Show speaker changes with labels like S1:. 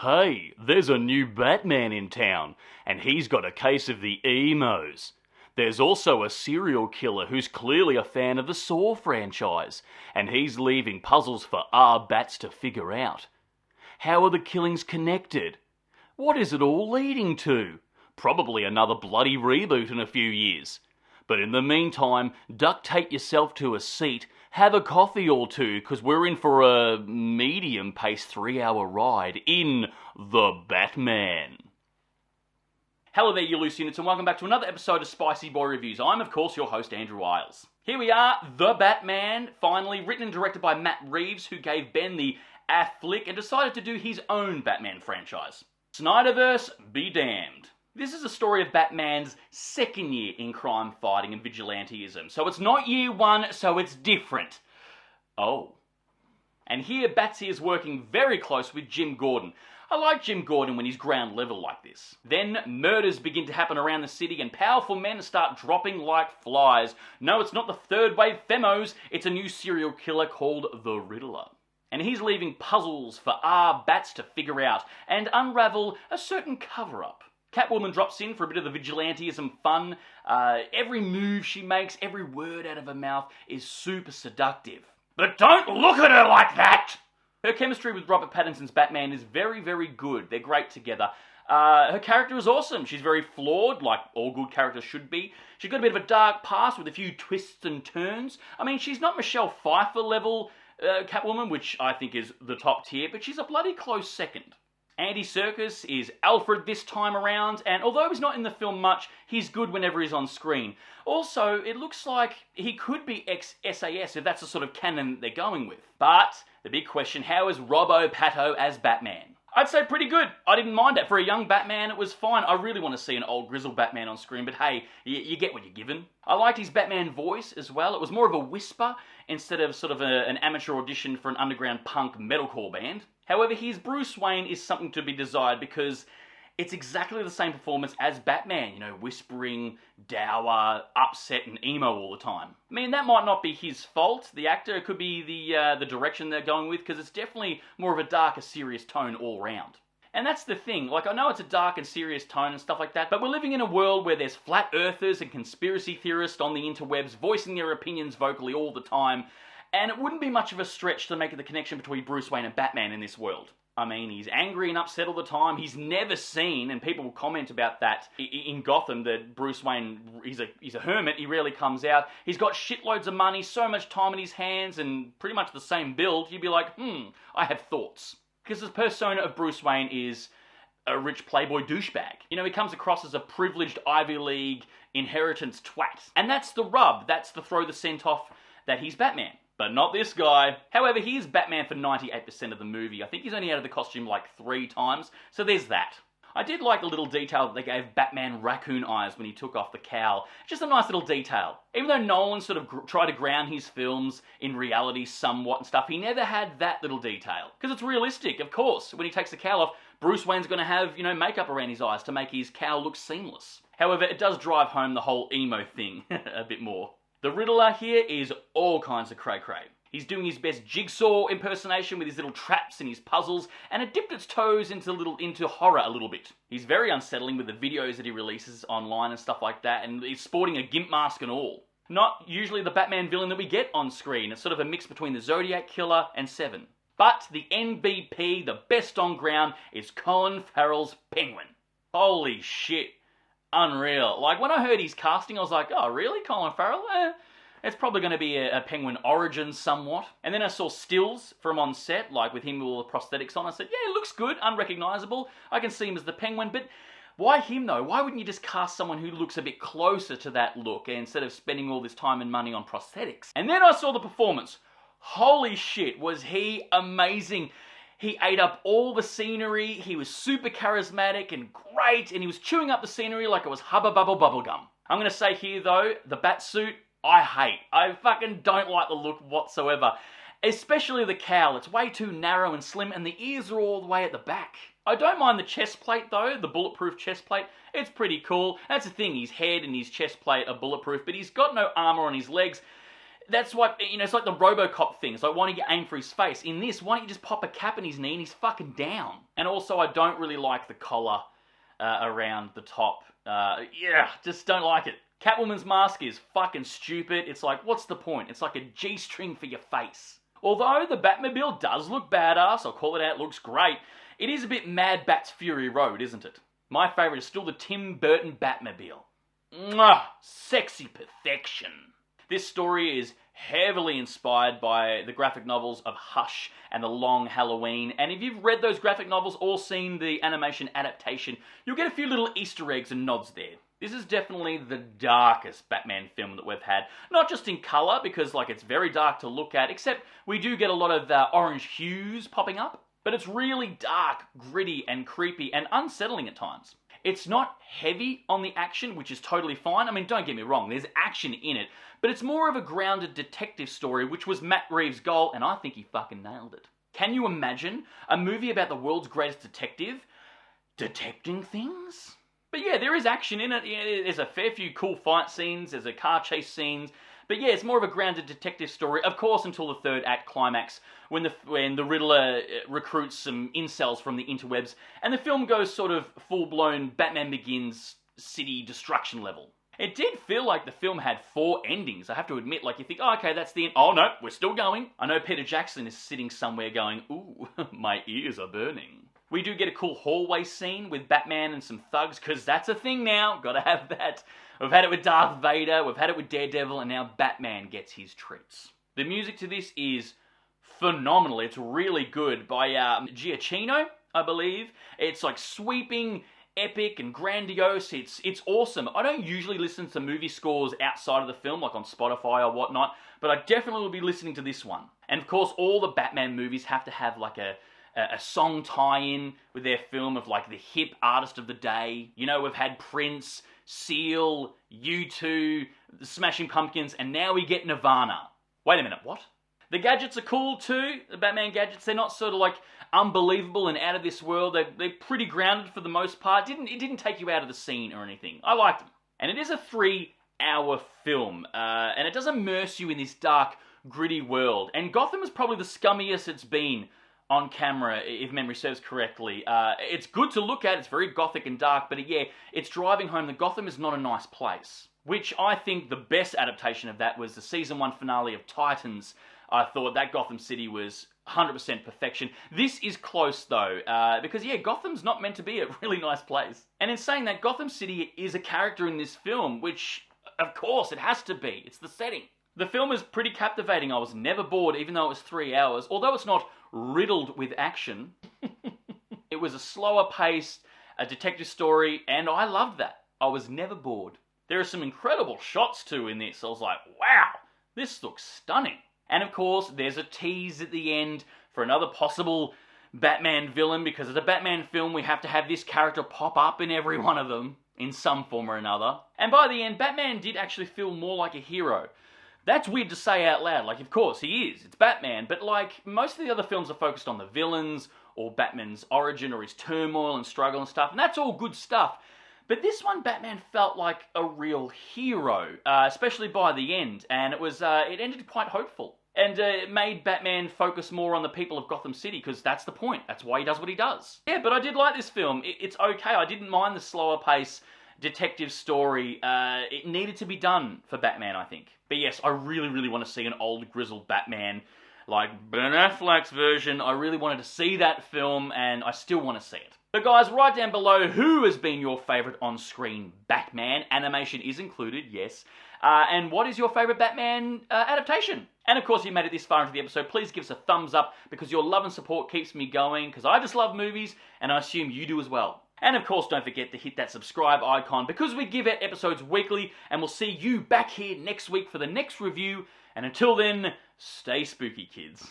S1: Hey, there's a new Batman in town, and he's got a case of the emos. There's also a serial killer who's clearly a fan of the Saw franchise, and he's leaving puzzles for our bats to figure out. How are the killings connected? What is it all leading to? Probably another bloody reboot in a few years. But in the meantime, duct tape yourself to a seat, have a coffee or two, because we're in for a medium-paced 3-hour ride in The Batman. Hello there, you loose units, and welcome back to another episode of Spicy Boy Reviews. I'm, of course, your host, Andrew Iles. Here we are, The Batman, finally, written and directed by Matt Reeves, who gave Ben the flick and decided to do his own Batman franchise. Snyderverse be damned. This is a story of Batman's second year in crime fighting and vigilanteism. So it's not year one, so it's different. Oh. And here Batsy is working very close with Jim Gordon. I like Jim Gordon when he's ground level like this. Then murders begin to happen around the city and powerful men start dropping like flies. No, it's not the third wave femos, it's a new serial killer called the Riddler. And he's leaving puzzles for our bats to figure out and unravel a certain cover-up. Catwoman drops in for a bit of the vigilanteism fun. Every move she makes, every word out of her mouth is super seductive. But don't look at her like that! Her chemistry with Robert Pattinson's Batman is very, very good. They're great together. Her character is awesome. She's very flawed, like all good characters should be. She's got a bit of a dark past with a few twists and turns. I mean, she's not Michelle Pfeiffer level Catwoman, which I think is the top tier, but she's a bloody close second. Andy Serkis is Alfred this time around, and although he's not in the film much, he's good whenever he's on screen. Also, it looks like he could be ex-SAS if that's the sort of canon they're going with. But, the big question, how is Robbo Pato as Batman? I'd say pretty good. I didn't mind it. For a young Batman, it was fine. I really want to see an old grizzled Batman on screen, but hey, you get what you're given. I liked his Batman voice as well. It was more of a whisper instead of sort of an amateur audition for an underground punk metalcore band. However, his Bruce Wayne is something to be desired because it's exactly the same performance as Batman, you know, whispering, dour, upset and emo all the time. I mean, that might not be his fault, the actor. It could be the direction they're going with, because it's definitely more of a darker, serious tone all round. And that's the thing, like, I know it's a dark and serious tone and stuff like that, but we're living in a world where there's flat earthers and conspiracy theorists on the interwebs voicing their opinions vocally all the time, and it wouldn't be much of a stretch to make the connection between Bruce Wayne and Batman in this world. I mean, he's angry and upset all the time. He's never seen, and people will comment about that in Gotham, that Bruce Wayne, he's a hermit, he rarely comes out. He's got shitloads of money, so much time in his hands, and pretty much the same build. You'd be like, I have thoughts. Because the persona of Bruce Wayne is a rich playboy douchebag. You know, he comes across as a privileged Ivy League inheritance twat. And that's the rub, that's the throw the scent off that he's Batman. But not this guy. However, he is Batman for 98% of the movie. I think he's only out of the costume like 3 times, so there's that. I did like the little detail that they gave Batman raccoon eyes when he took off the cowl. Just a nice little detail. Even though Nolan sort of tried to ground his films in reality somewhat and stuff, he never had that little detail. Because it's realistic, of course. When he takes the cowl off, Bruce Wayne's going to have, you know, makeup around his eyes to make his cowl look seamless. However, it does drive home the whole emo thing a bit more. The Riddler here is all kinds of cray-cray. He's doing his best Jigsaw impersonation with his little traps and his puzzles, and it dipped its toes into horror a little bit. He's very unsettling with the videos that he releases online and stuff like that, and he's sporting a gimp mask and all. Not usually the Batman villain that we get on screen. It's sort of a mix between the Zodiac Killer and Seven. But the MVP, the best on ground, is Colin Farrell's Penguin. Holy shit. Unreal. Like, when I heard his casting, I was like, oh, really? Colin Farrell? It's probably going to be a Penguin origin somewhat. And then I saw stills from on set, like with him with all the prosthetics on. I said, yeah, it looks good, unrecognisable. I can see him as the Penguin, but why him though? Why wouldn't you just cast someone who looks a bit closer to that look instead of spending all this time and money on prosthetics? And then I saw the performance. Holy shit, was he amazing. He ate up all the scenery, he was super charismatic and great, and he was chewing up the scenery like it was Hubba Bubble Bubblegum. I'm going to say here though, the bat suit, I hate. I fucking don't like the look whatsoever. Especially the cowl, it's way too narrow and slim, and the ears are all the way at the back. I don't mind the chest plate though, the bulletproof chest plate. It's pretty cool. That's the thing, his head and his chest plate are bulletproof, but he's got no armor on his legs. That's what, it's like the RoboCop thing. It's like, why don't you aim for his face? In this, why don't you just pop a cap in his knee and he's fucking down? And also, I don't really like the collar around the top. Just don't like it. Catwoman's mask is fucking stupid. It's like, what's the point? It's like a G-string for your face. Although the Batmobile does look badass, I'll call it out, it looks great, it is a bit Mad Bat's Fury Road, isn't it? My favourite is still the Tim Burton Batmobile. Mwah! Sexy perfection. This story is heavily inspired by the graphic novels of Hush and The Long Halloween, and if you've read those graphic novels or seen the animation adaptation, you'll get a few little Easter eggs and nods there. This is definitely the darkest Batman film that we've had. Not just in colour, because it's very dark to look at, except we do get a lot of orange hues popping up, but it's really dark, gritty and creepy and unsettling at times. It's not heavy on the action, which is totally fine. I mean, don't get me wrong, there's action in it, but it's more of a grounded detective story, which was Matt Reeves' goal, and I think he fucking nailed it. Can you imagine a movie about the world's greatest detective detecting things? But yeah, there is action in it. There's a fair few cool fight scenes, there's a car chase scenes, but yeah, it's more of a grounded detective story, of course, until the third act climax, when the Riddler recruits some incels from the interwebs, and the film goes sort of full-blown Batman Begins city destruction level. It did feel like the film had 4 endings, I have to admit. You think, oh, okay, that's the end. Oh, no, we're still going. I know Peter Jackson is sitting somewhere going, ooh, my ears are burning. We do get a cool hallway scene with Batman and some thugs, because that's a thing now. Gotta have that. We've had it with Darth Vader, we've had it with Daredevil, and now Batman gets his treats. The music to this is phenomenal. It's really good, by Giacchino, I believe. It's sweeping, epic, and grandiose. It's awesome. I don't usually listen to movie scores outside of the film, on Spotify or whatnot, but I definitely will be listening to this one. And of course, all the Batman movies have to have a song tie-in with their film of the hip artist of the day. We've had Prince, Seal, U2, the Smashing Pumpkins, and now we get Nirvana. Wait a minute, what? The gadgets are cool too, the Batman gadgets. They're not sort of unbelievable and out of this world. They're pretty grounded for the most part. It didn't take you out of the scene or anything. I liked them. And it is a 3-hour film, and it does immerse you in this dark, gritty world. And Gotham is probably the scummiest it's been on camera, if memory serves correctly. It's good to look at, it's very gothic and dark, but yeah, it's driving home that Gotham is not a nice place. Which I think the best adaptation of that was the season 1 finale of Titans. I thought that Gotham City was 100% perfection. This is close though, because yeah, Gotham's not meant to be a really nice place. And in saying that, Gotham City is a character in this film, which of course it has to be, it's the setting. The film is pretty captivating. I was never bored, even though it was 3 hours. Although it's not riddled with action, it was a slower paced, a detective story, and I loved that. I was never bored. There are some incredible shots too in this. I was like, wow, this looks stunning. And of course, there's a tease at the end for another possible Batman villain, because it's a Batman film, we have to have this character pop up in every one of them, in some form or another. And by the end, Batman did actually feel more like a hero. That's weird to say out loud. Of course, he is. It's Batman. But, most of the other films are focused on the villains, or Batman's origin, or his turmoil and struggle and stuff, and that's all good stuff. But this one, Batman felt like a real hero, especially by the end, and it ended quite hopeful. And it made Batman focus more on the people of Gotham City, because that's the point. That's why he does what he does. Yeah, but I did like this film. It's okay. I didn't mind the slower pace detective story. It needed to be done for Batman, I think. But yes, I really, really want to see an old grizzled Batman, like Ben Affleck's version. I really wanted to see that film, and I still want to see it. But guys, write down below who has been your favourite on-screen Batman. Animation is included, yes. And what is your favourite Batman adaptation? And of course, if you made it this far into the episode, please give us a thumbs up, because your love and support keeps me going, because I just love movies, and I assume you do as well. And of course, don't forget to hit that subscribe icon, because we give out episodes weekly, and we'll see you back here next week for the next review. And until then, stay spooky, kids.